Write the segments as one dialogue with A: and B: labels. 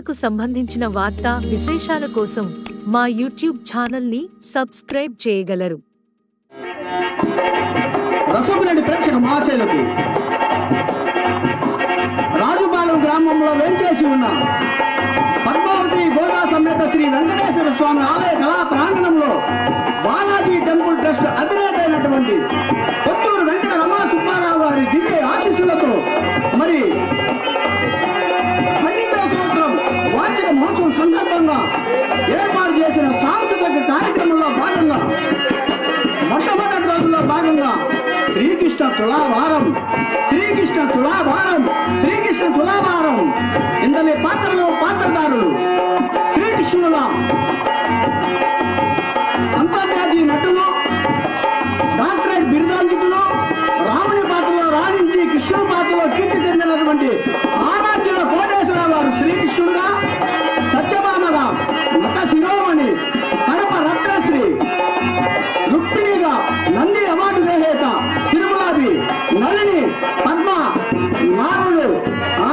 A: సినిమాలకు సంబంధించిన వార్తా విశేషాల కోసం మా యూట్యూబ్ ఛానల్ని సబ్స్క్రైబ్ చేయగలరు.
B: రసపురెడ్డి ప్రేక్షక మహాశయులకు రాజుపాలెం గ్రామంలో వేంచేసి ఉన్న పద్మావతి గోదా సమేత శ్రీ వెంకటేశ్వర స్వామి ఆలయ కళా ప్రాంగణంలో బాలాజీ టెంపుల్ ట్రస్ట్ అధినేత అయినటువంటి కొత్తూరు వెంకట రమా సుబ్బారావు గారి దివ్య ఆశీస్సులతో మరి 12వ సంవత్సరం వార్షిక మహోత్సవం సందర్భంగా ఏర్పాటు చేసిన సాంస్కృతిక కార్యక్రమంలో భాగంగా మొట్టమొదటి రోజుల్లో భాగంగా శ్రీకృష్ణ తులాభారం ఇందలి పాత్రలు పాత్రధారులు శ్రీకృష్ణుల అంతర్జాతీయ నటులు డాక్టరేట్ బిరుదాంకితులు రాముని పాత్రలో రాణించి కృష్ణుని పాత్రలో కీర్తి చెందినటువంటి ఆరాధ్యుల కోటేశ్వరరావు గారు శ్రీకృష్ణుడుగా, సత్యభామగా, నట శిరోమణి కడప రత్నశ్రీ రుక్మిణిగా, నంది అవార్డు గ్రహీత తిరుమలాది నళిని పద్మ నారులు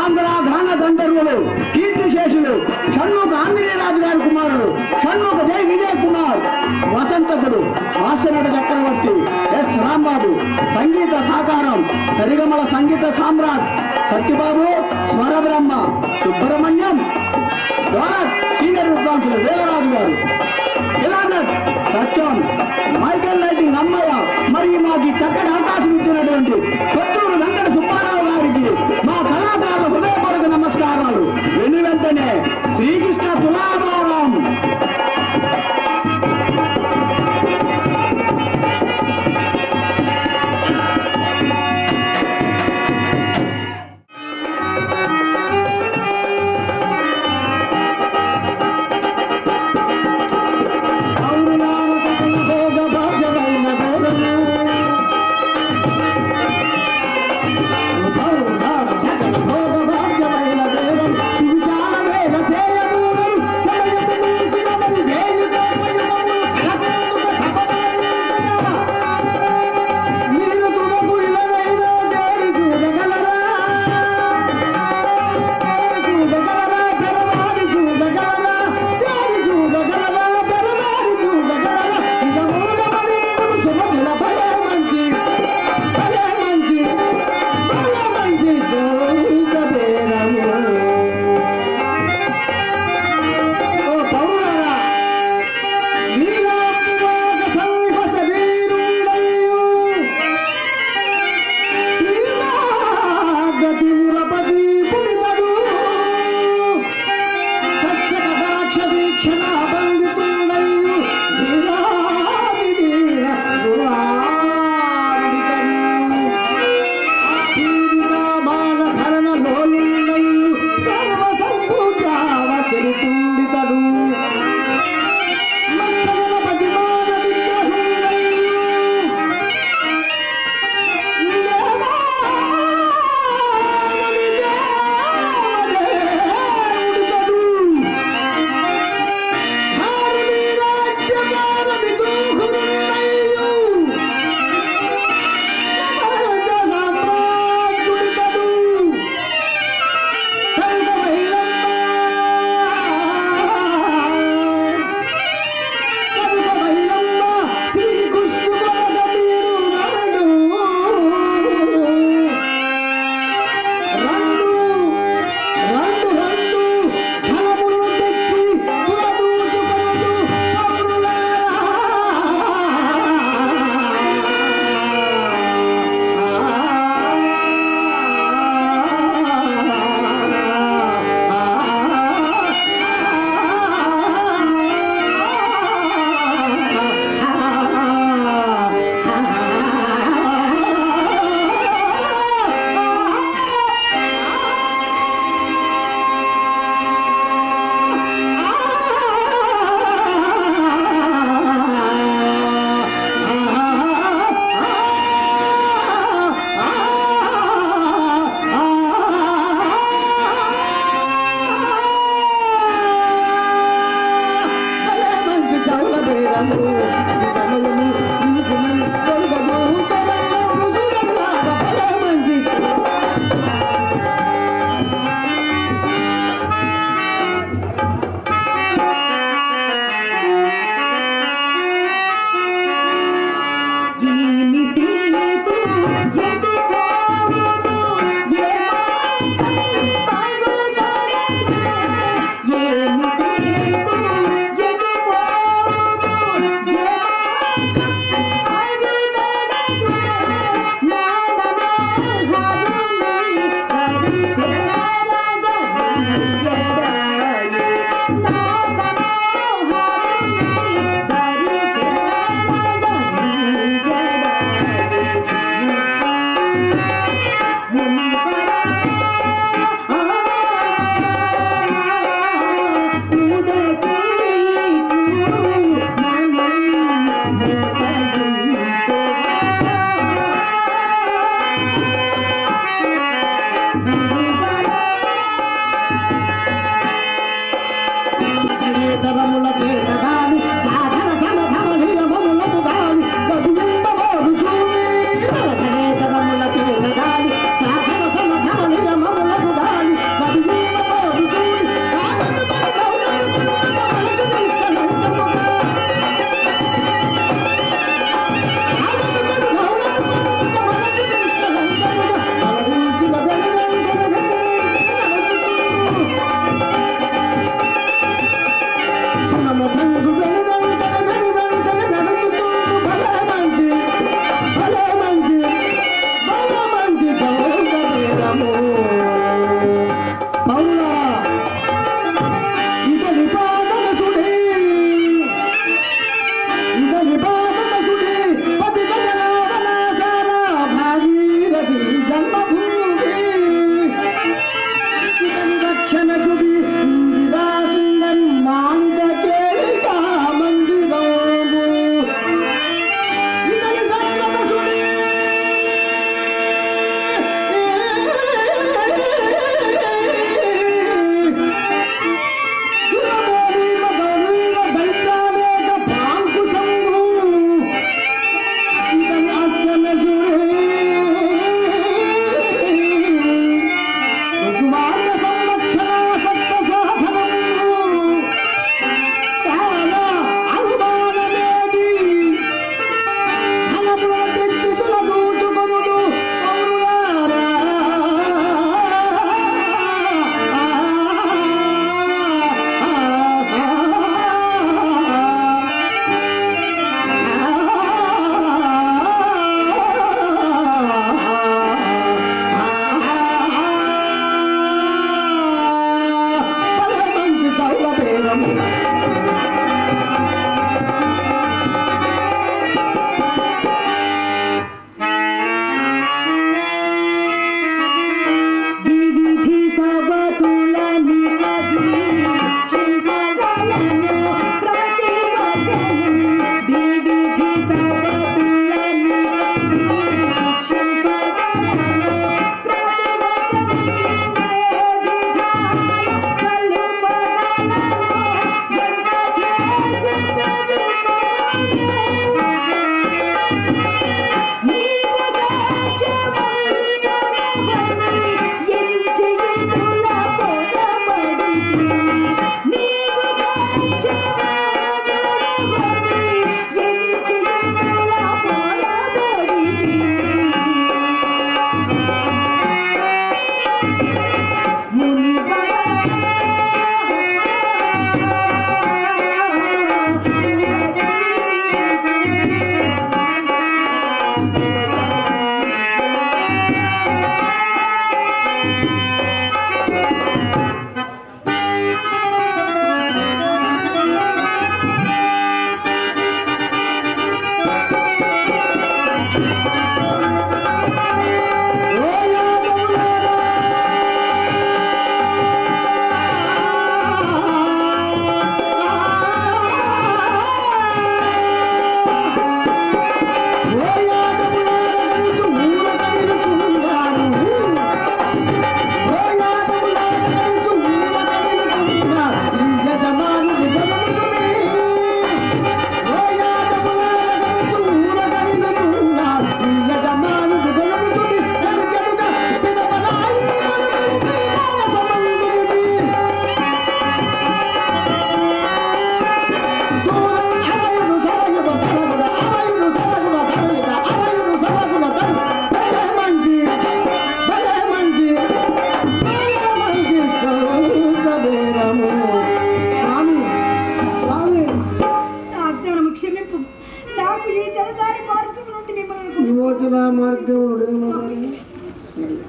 B: ఆంధ్ర గాన గంధర్వులు కీర్తిశేషులు షణ్ముఖ ఆంజనేయరాజు గారి కుమారుడు షణ్ముఖ జై విజయ్ కుమార్ వసంతకుడు హాస్యనట చక్రవర్తి ఎస్ రాంబాబు సంగీత సాకారం సరిగమల సంగీత సామ్రాట్ సత్యబాబు స్వరబ్రహ్మ సుబ్రహ్మణ్యం దౌలత్ సీనియర్ విద్వాంసులు వేలరాజు గారు ఇలానట్ సత్యం మైకల్ లైటింగ్ అమ్మయ్య మరియు మాకు చక్కటి అవకాశం ఇచ్చినటువంటి కొత్తూరు వెంకట సుబ్బారావు గారికి మా కళాకారుల హృదయపూర్వక నమస్కారాలు. వెను వెంటనే శ్రీకృష్ణ తులాభారం.
C: శివశాల వేల చేయమూరు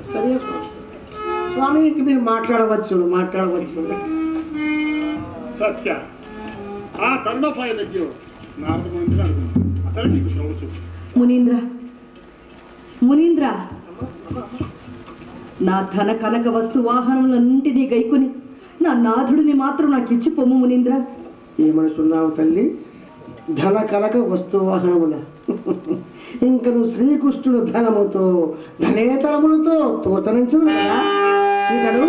C: సరే స్వామికి మీరు మాట్లాడవచ్చు.
D: సత్య ఆ తరుణోపాయ
E: మునీంద్ర, నా ధన కనక వస్తు వాహనములన్నింటినీ గైకుని నా నాథుడిని మాత్రం నాకు ఇచ్చి పొమ్ము మునీంద్ర.
C: ఏమనుకున్నావు తల్లి? ధన కనక వస్తు వాహనముల ఇంక నువ్వు శ్రీకృష్ణుడు ధనముతో ధనేతరములతో తోచనించదు కదా. ఇతడు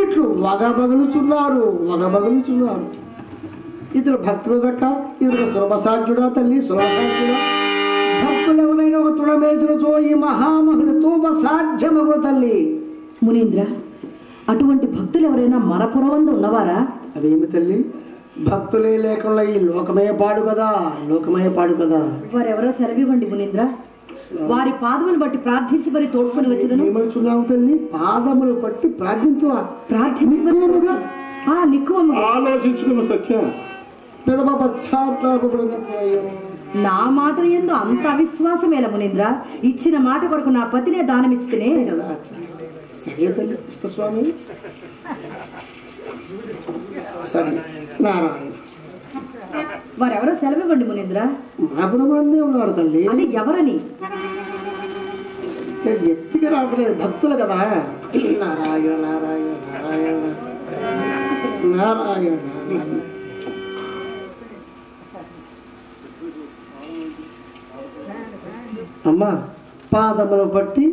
C: ఇట్లు వగబగులుచున్నారు. ఇతడు భక్తులు దక్క, ఇతడు సులభసాధ్యుడా తల్లి, సులభసాధ్యుడా. భక్తులు ఎవరైనా ఒక తుడమేచులతో ఈ మహామహుడు తూప సాధ్యమగు తల్లి.
E: మునీంద్ర, అటువంటి భక్తులు ఎవరైనా మనపురవందు ఉన్నవారా?
C: అదేమి తల్లి, భక్తులే లేకుండా ఈ లోకమే పాడు కదా.
E: వారెవరో సెలవివ్వండి మునీంద్ర. వారి పాదములు బట్టి ప్రార్థించి మరి తోడుకొని వచ్చేదను.
C: ఏమనుచున్నావు తల్లి? పాదములు బట్టి ప్రార్థించుగా
D: ఆలోచించుకున్న సత్య
C: పెదవ పశ్చాత్తాపడు.
E: నా మాట ఎందు అంత అవిశ్వాసమేల మునీంద్ర. ఇచ్చిన మాట కొరకు నా పతినే దానమిచ్చితేనే
C: కదా. సరే తల్లి కృష్ణస్వామి, సరే నారాయణ.
E: వారెవరో సెలవివ్వండి మునీంద్ర.
C: మనపురమందే ఉన్నారు తల్లి.
E: అది ఎవరని?
C: వ్యక్తిగా రావట్లేదు, భక్తులు కదా. నారాయణ నారాయణ నారాయణ నారాయణ నారాయణ. అమ్మా, పాదములు బట్టి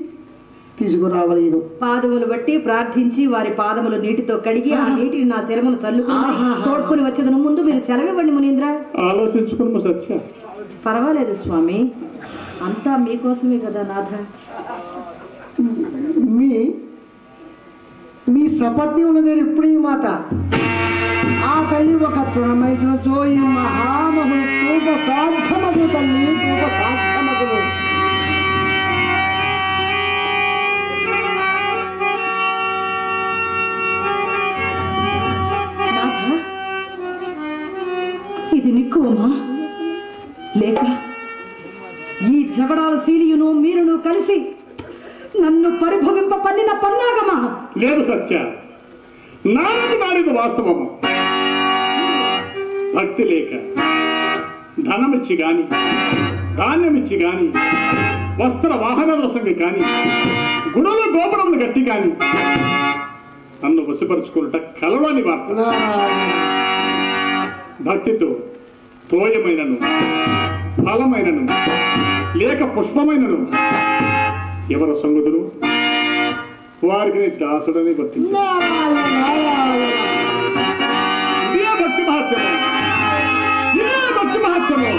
C: తీసుకురావాలి.
E: పాదములు బట్టి ప్రార్థించి వారి పాదములు నీటితో కడిగి ఆ నీటిని నా శరమును చల్లుకుని తోడుకొని వచ్చేదను. ముందు మీరు సెలవివ్వండి మునీంద్ర.
D: ఆలోచించుకున్న సత్య.
E: పర్వాలేదు స్వామి, అంతా మీకోసమే కదా నాథ.
C: మీ సపత్ని ఉన్నది ఇప్పుడు ఈ మాత. ఆ తల్లి ఒక తృణమైనచో ఈ మహామహుడు తూప సాధ్యమగు తల్లి, తూప సాధ్యమగులు.
E: ఇది నిక్కువమా లేక ఈ జగడాల శీలియును మీరును కలిసి నన్ను పరిభవింప పన్నిన పన్నాగమా?
D: లేదు సత్య, నారదు వాస్తవము. భక్తి లేక ధనమిచ్చి గాని, ధాన్యమిచ్చి గాని, వస్త్ర వాహన దోషంగా కాని, గుడుల గోపురములు గట్టి కాని నన్ను వశపరుచుకున్నట కలవని వార్త. భక్తితో తోయమైనను, ఫలమైనను, లేక పుష్పమైనను ఎవరు సంగతులు వారికి దాసుడని గుర్తించారు. ఇదే భక్తి మహత్యము, ఇదే భక్తి మహత్యము.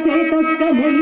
E: చేతస్కనై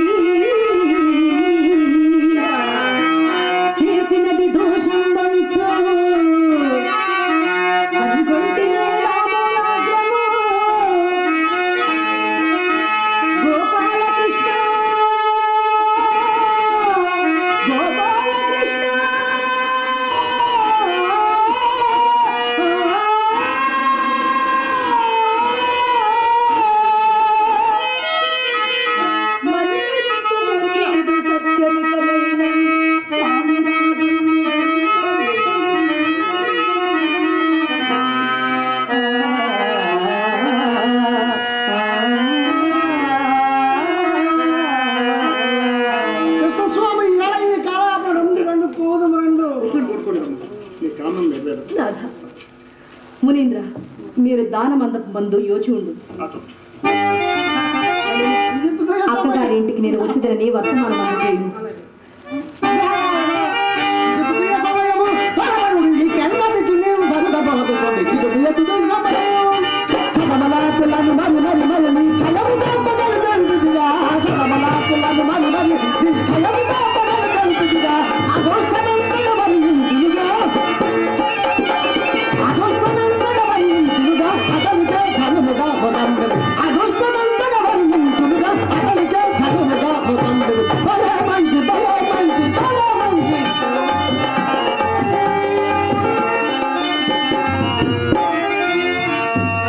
E: మునీంద్ర, మీరు దానమందపు మందు యోచి ఉండు. అక్కగారి ఇంటికి నేను వచ్చిదని వర్తమానం అందజేయు.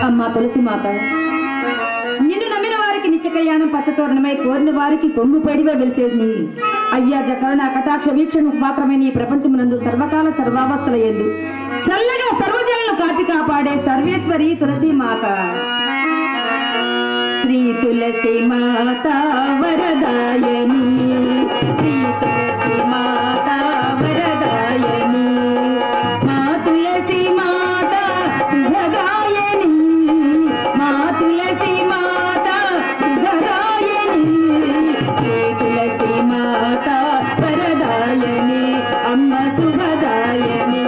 E: అమ్మా తులసి మాత, నిన్ను నమ్మిన వారికి నిత్య కళ్యాణం పచ్చతోరణమై, కోరిన వారికి కొంగు పడివే వెలిసేది అవ్యాజ కరుణ కటాక్ష వీక్షణ మాత్రమే నీ ప్రపంచమునందు సర్వకాల సర్వావస్థల యందు చల్లగా సర్వజనులను కాచి కాపాడే సర్వేశ్వరి తులసి మాత. శ్రీ తులసి మాత వరదాయని, శ్రీ తులసి మాత వరదాయని, మా తులసి మాత శుభదాయని, మా తులసి మాత శుభదాయని, శ్రీ తులసి మాత వరదాయని, అమ్మ శుభదాయని.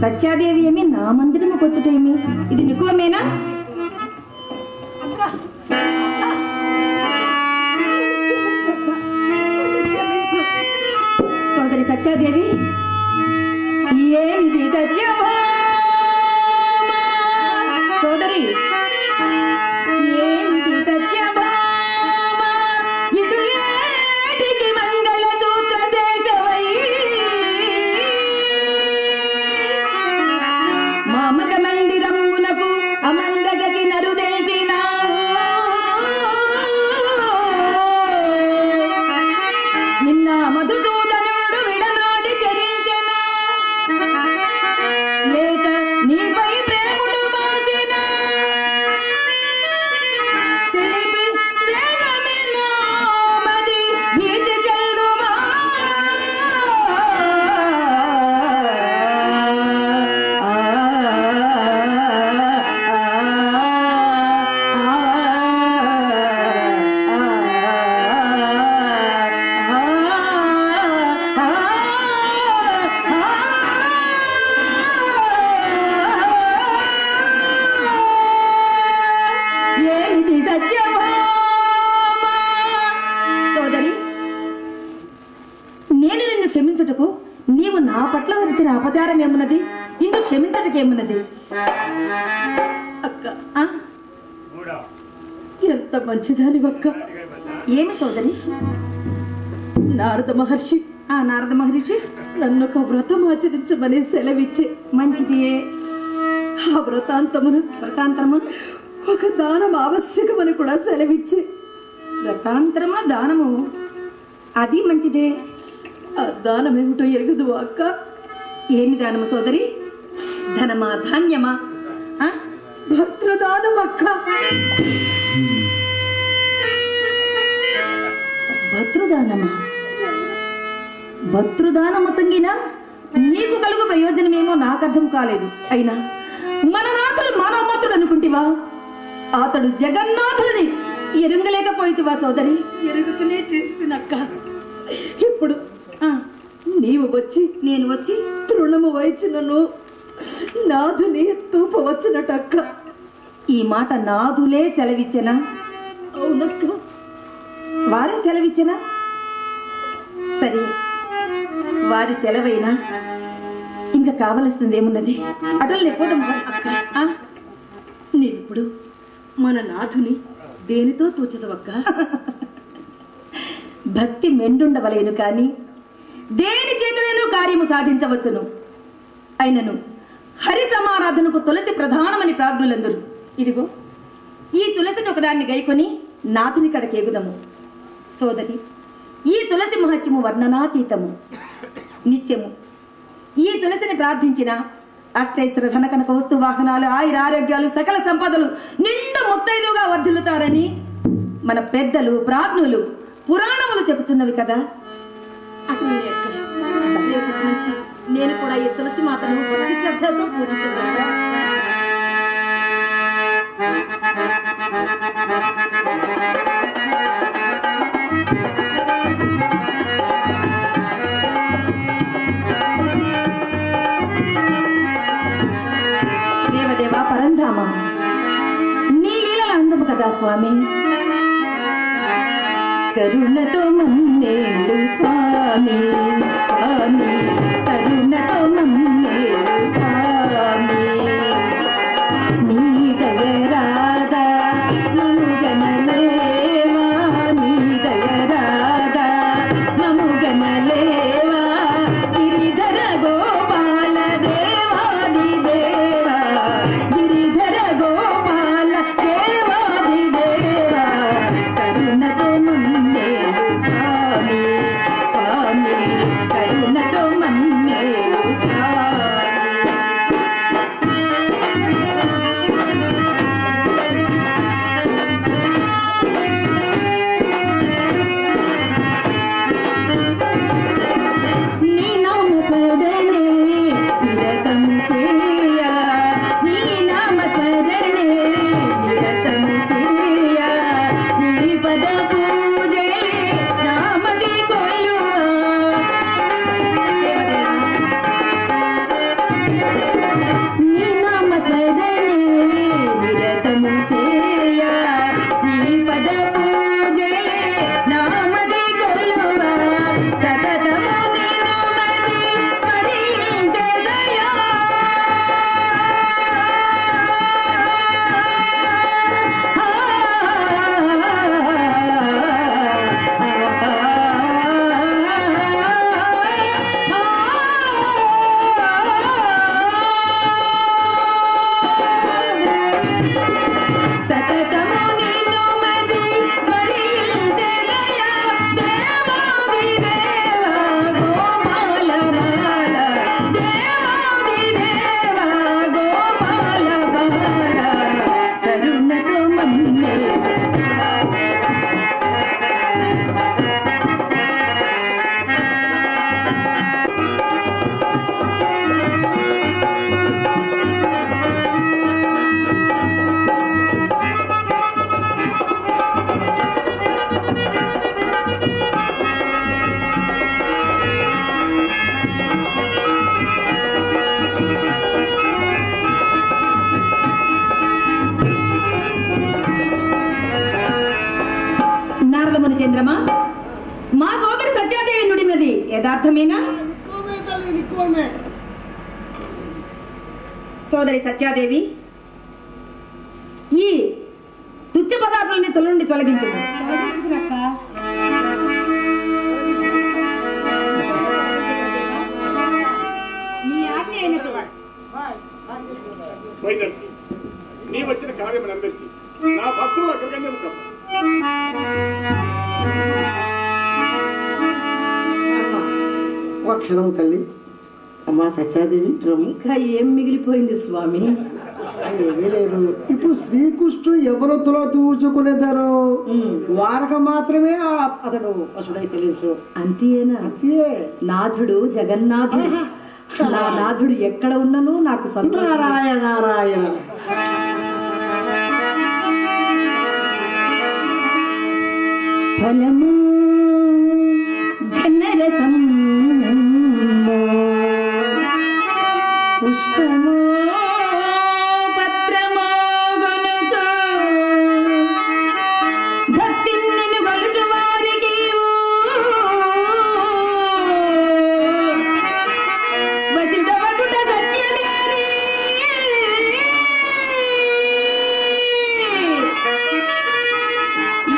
E: సత్యాదేవి ఏమి నా మందిరముకు వచ్చుటేమి? ఇది నికువమేనా? సోదరి సత్యాదేవి, ఏమిది సత్యమా? సోదరి, ఏమిది సత్యమా? నిన్న మధుసూదనుడు విడనాడి చేసిన అపచారం ఏమున్నది? ఇందుకు క్షమించటకి ఏమున్నది?
F: అక్క
E: ఆ?
F: ఎంత మంచిదాని అక్క.
E: ఏమి సోదరి?
F: నారద మహర్షి
E: నారద మహర్షి
F: నన్ను ఒక వ్రతం ఆచరించమని సెలవిచ్చే.
E: మంచిది.
F: ఆ వ్రతాంతరమును ఒక దానం ఆవశ్యకమని కూడా సెలవిచ్చే.
E: వ్రతాంతరమున దానము, అది మంచిదే.
F: ఆ దానం ఏమిటో ఎరుగుదు అక్క.
E: ఏమి దానము సోదరి? ధనమా, ధాన్యమా?
F: భద్రదానం అక్క.
E: భద్రుదానమా? భద్రుదానము సంగినా నీకు కలుగు ప్రయోజనమేమో నాకు అర్థం కాలేదు. అయినా మన నాథుడు మానవమాతుడు అనుకుంటివా? అతడు జగన్నాథుడిని ఎరుంగలేకపోయితివా సోదరి?
F: ఎరుగుతూనే చేస్తున్నక్క. ఇప్పుడు నీవు వచ్చి
E: నేను వచ్చి
F: తృణము వహించినను నాథుని తూపవచ్చునటక్క.
E: ఈ మాట నాథులే సెలవిచ్చనా?
F: అవునక్క.
E: వారే సెలవిచ్చనా? సరే, వారి సెలవైనా ఇంకా కావలసింది ఏమున్నది? అటల్ని పోదాం
F: అక్క. నీవిప్పుడు మన నాథుని దేనితో తూచదవక్క?
E: భక్తి మెండుండవలేను కాని దేని చేతనైనా కార్యము సాధించవచ్చును. అయినను హరి సమారాధనకు తులసి ప్రధానమని ప్రాజ్ఞులందరూ. ఇదిగో ఈ తులసిని ఒకదాన్ని గైకొని నాథుని కడకేగుదము. సోదరి, ఈ తులసి మహత్యము వర్ణనాతీతము. నిత్యము ఈ తులసిని ప్రార్థించిన అష్టైశ్వర ధన కనక వస్తు వాహనాలు, ఆయురారోగ్యాలు, సకల సంపదలు నిండు ముత్తైదుగా వర్ధిల్లుతారని మన పెద్దలు ప్రాజ్ఞులు పురాణములు చెబుతున్నవి కదా.
F: అటునే అక్క. రేపటి నుంచి నేను కూడా ఈ తులసి మాతను భక్తి శ్రద్ధతో పూజిస్తున్నాను.
E: దేవదేవా పరంధామా, నీ లీలల అందము కదా స్వామి. కరుణతో మన్నేలు స్వామి, స్వామి కరుణతో మన్నేలు స్వామి. నీ దయరాగా నముగనలేవా, నీ దయరాగా నముగనలేవా. గిరిధర గోపాల దేవాది దేవా, గిరిధర గోపాల దేవాది దేవా. కరుణతో మన్నేలు స్వామి, స్వామి కరుణతో మన్నేలు స్వామి. నీ నామ స్మరణే నిరతము చేయ, నీ నామ స్మరణే నిరతము చేయ. నీ పద పూజే నామది కొలువా. నీ నామ స్మరణే నిరతము చేయ, నీ పద పూజే నామది కొలువా. సతతము నిన్ను మది స్మరించెదయా. సతతము నిన్ను మది స్మరించెదయా. దేవాది దేవా గోపాల బాల, దేవాది దేవా గోపాల బాల. కరుణతో మన్నేలు నారదముని చంద్రమా, మా సోదరి సత్యాదేవి నుడినది యథార్థమేనా? సోదరి సత్యాదేవి, ఈ తుచ్చ పదార్థాలని తొల నుండి తొలగించదు. మీ ఆజ్ఞ అయినట్టు
D: నీ వచ్చిన కార్యం అందరిచి నా భక్తులు అక్కడికన్నా కదా.
C: ఒక క్షణం తల్లి. అమ్మా సత్యాదేవి రమ్ము.
F: ఇంకా ఏం మిగిలిపోయింది స్వామి?
C: ఏమీ లేదు. ఇప్పుడు శ్రీకృష్ణుడు ఎవరొత్తులో దూచుకునేదారో వారక మాత్రమే అతడు అసుడై చెల్లించు.
F: అంతేనా?
C: అంతే.
F: నాథుడు జగన్నాథుడు. నా నాథుడు ఎక్కడ ఉన్నను నాకు సంతోషం.
C: నారాయణ నారాయణ.
E: ఫలము ఘనరసం పుష్పము పత్రమో గొనుచు భక్తి నిన్ను గొలుచు వారికి వసుడవకుట సత్యమేని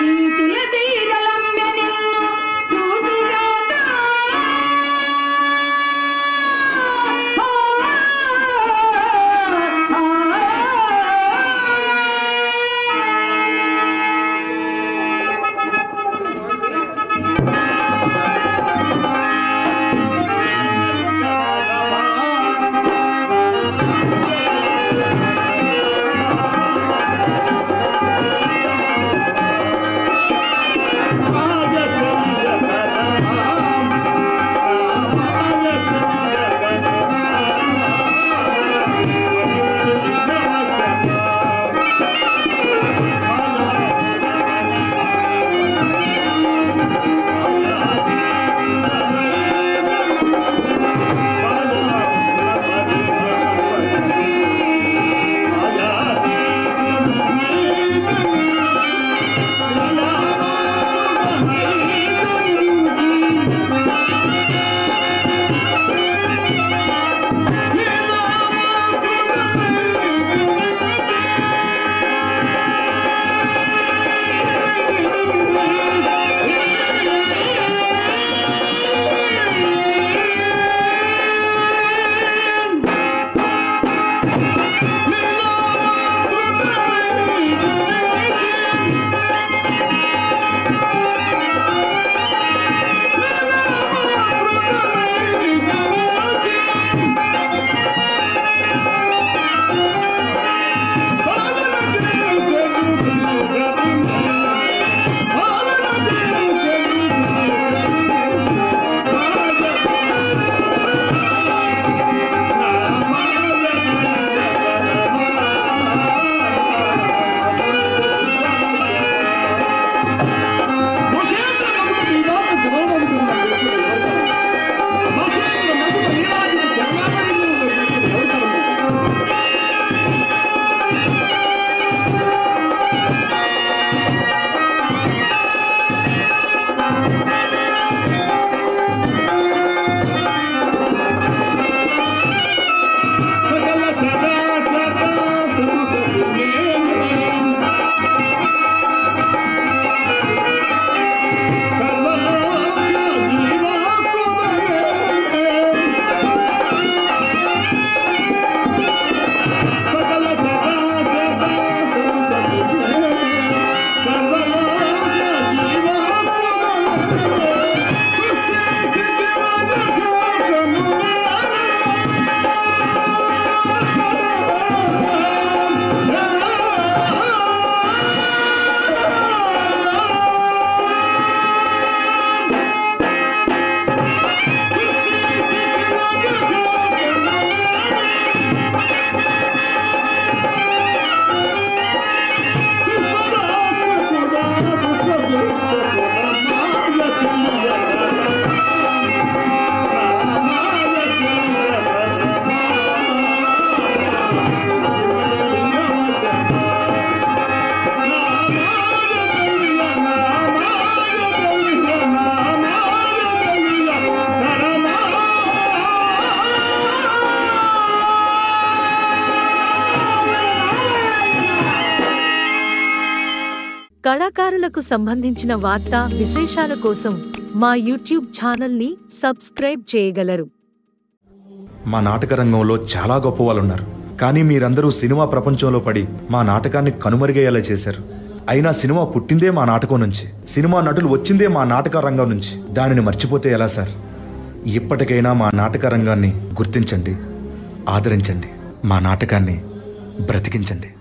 E: ఈ తులసి దళంబె నిన్ను పూజుగాక.
A: కళాకారులకు సంబంధించిన వార్తా విశేషాల కోసం మా యూట్యూబ్ ఛానల్ని సబ్స్క్రైబ్ చేయగలరు.
G: మా నాటక రంగంలో చాలా గొప్ప వాళ్ళు ఉన్నారు, కానీ మీరందరూ సినిమా ప్రపంచంలో పడి మా నాటకాన్ని కనుమరుగయ్యేలా చేశారు. అయినా సినిమా పుట్టిందే మా నాటకం నుంచి, సినిమా నటులు వచ్చిందే మా నాటక రంగం నుంచి. దానిని మర్చిపోతే ఎలా సార్? ఇప్పటికైనా మా నాటక రంగాన్ని గుర్తించండి, ఆదరించండి, మా నాటకాన్ని బ్రతికించండి.